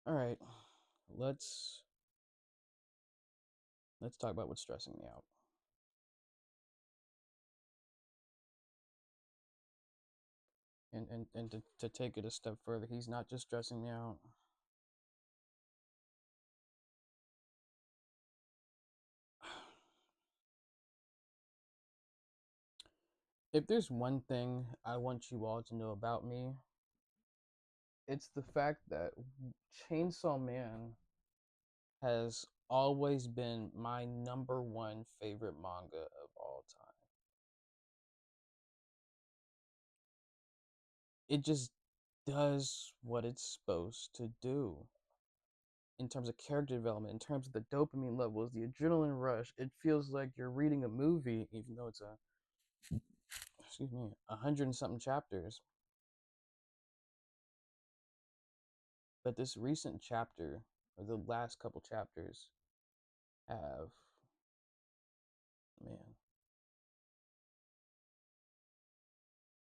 All right, let's let's talk about what's stressing me out. And to take it a step further, he's not just stressing me out. If there's one thing I want you all to know about me, it's the fact that Chainsaw Man has always been my number one favorite manga of all time. It just does what it's supposed to do in terms of character development, in terms of the dopamine levels, the adrenaline rush. It feels like you're reading a movie, even though it's excuse me, 100 and something chapters. But this recent chapter, or the last couple chapters, have, man,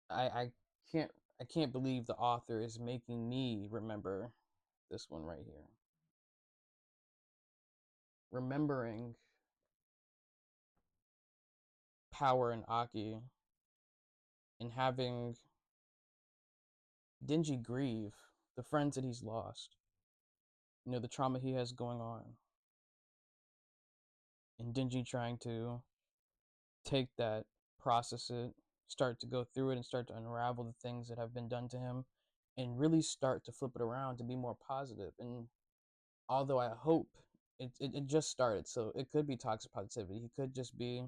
I can't I can't believe the author is making me remember this one right here. Remembering Power and Aki and having Denji grieve the friends that he's lost, the trauma he has going on, and Denji trying to take that, process it, start to go through it, and start to unravel the things that have been done to him, and really start to flip it around to be more positive. And although I hope it just started, so it could be toxic positivity. He could just be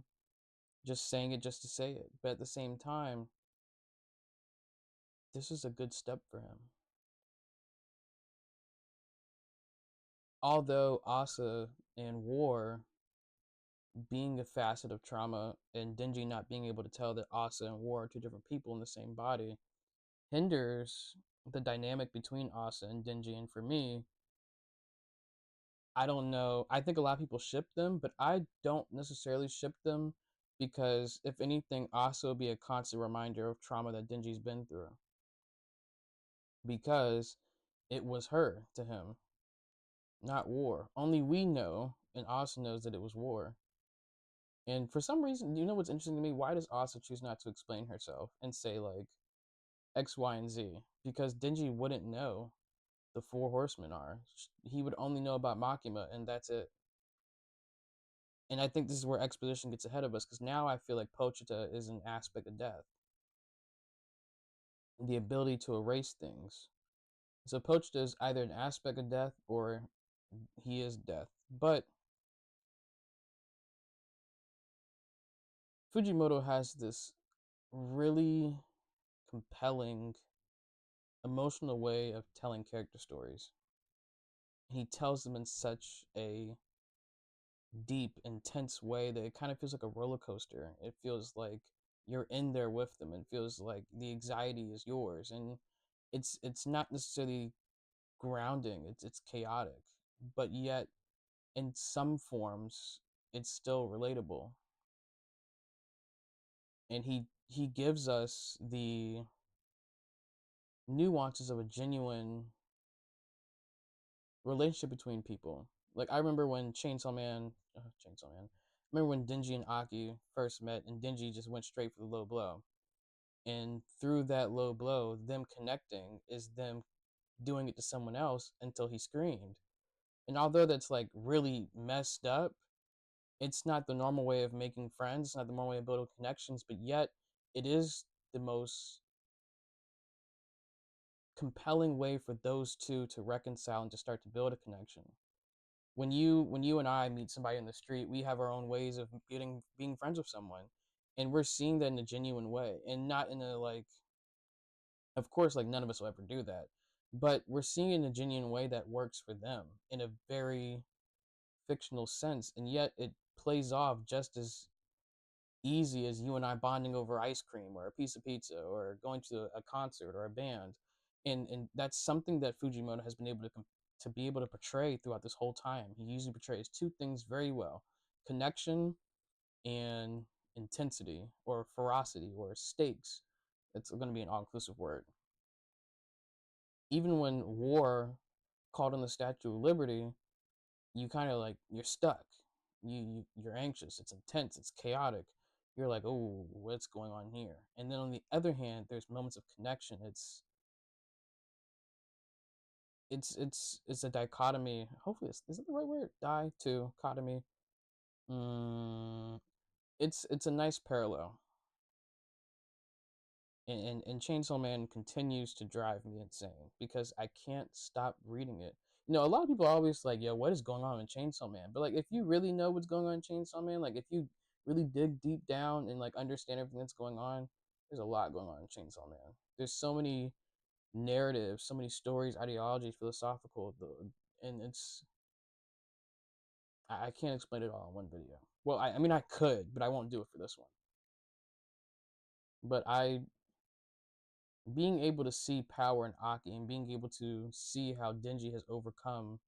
just saying it just to say it. But at the same time, this is a good step for him. Although Asa and War being a facet of trauma and Denji not being able to tell that Asa and War are two different people in the same body hinders the dynamic between Asa and Denji. And for me, I don't know. I think a lot of people ship them, but I don't necessarily ship them because if anything, Asa will be a constant reminder of trauma that Denji's been through because it was her to him, not War. Only we know, and Asa knows that it was War. And for some reason, you know what's interesting to me? Why does Asa choose not to explain herself and say like X, Y, and Z? Because Denji wouldn't know the four horsemen are. He would only know about Makima, and that's it. And I think this is where exposition gets ahead of us because now I feel like Pochita is an aspect of death, the ability to erase things. So Pochita is either an aspect of death or he is death. But Fujimoto has this really compelling, emotional way of telling character stories. He tells them in such a deep, intense way that it kind of feels like a roller coaster. It feels like you're in there with them. It feels like the anxiety is yours, and it's not necessarily grounding. It's chaotic, but yet in some forms it's still relatable. And he gives us the nuances of a genuine relationship between people. Like I remember when Chainsaw Man. I remember when Denji and Aki first met, and Denji just went straight for the low blow. And through that low blow, them connecting is them doing it to someone else until he screamed. And although that's like really messed up, it's not the normal way of making friends. It's not the normal way of building connections, but yet it is the most compelling way for those two to reconcile and to start to build a connection. When you and I meet somebody in the street, we have our own ways of getting being friends with someone, and we're seeing that in a genuine way, and not in a like. Of course, like none of us will ever do that, but we're seeing it in a genuine way that works for them in a very fictional sense, and yet it plays off just as easy as you and I bonding over ice cream or a piece of pizza or going to a concert or a band. And that's something that Fujimoto has been able to be able to portray throughout this whole time. He usually portrays two things very well: connection and intensity or ferocity or stakes. It's going to be an all inclusive word. Even when War called on the Statue of Liberty, you kind of like you're stuck. You're anxious. It's intense. It's chaotic. You're like, oh, what's going on here? And then on the other hand, there's moments of connection. It's a dichotomy. Hopefully, is it the right word? Dichotomy. Mm, it's a nice parallel. And Chainsaw Man continues to drive me insane because I can't stop reading it. You know, a lot of people are always like, "Yo, what is going on in Chainsaw Man?" But like, if you really know what's going on in Chainsaw Man, like if you really dig deep down and like understand everything that's going on, there's a lot going on in Chainsaw Man. There's so many narratives, so many stories, ideologies, philosophical, and I can't explain it all in one video. Well, I mean I could, but I won't do it for this one. But I being able to see power in Aki and being able to see how Denji has overcome,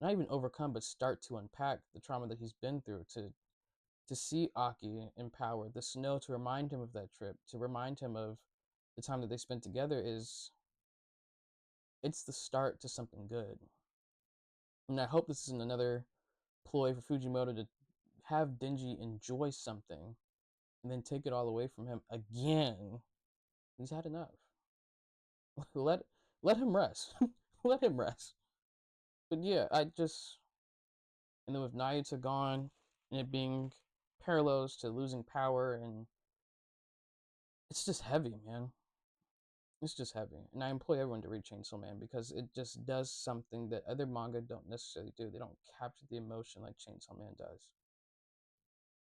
not even overcome, but start to unpack the trauma that he's been through, to see Aki in power, the snow to remind him of that trip, to remind him of the time that they spent together it's the start to something good. And I hope this isn't another ploy for Fujimoto to have Denji enjoy something and then take it all away from him again. He's had enough. let let him rest. Let him rest. But yeah, and then with Nayuta gone and it being parallels to losing power, and it's just heavy, man. It's just heavy. And I implore everyone to read Chainsaw Man because it just does something that other manga don't necessarily do. They don't capture the emotion like Chainsaw Man does.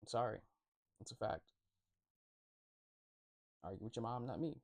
I'm sorry. It's a fact. Argue with your mom, not me.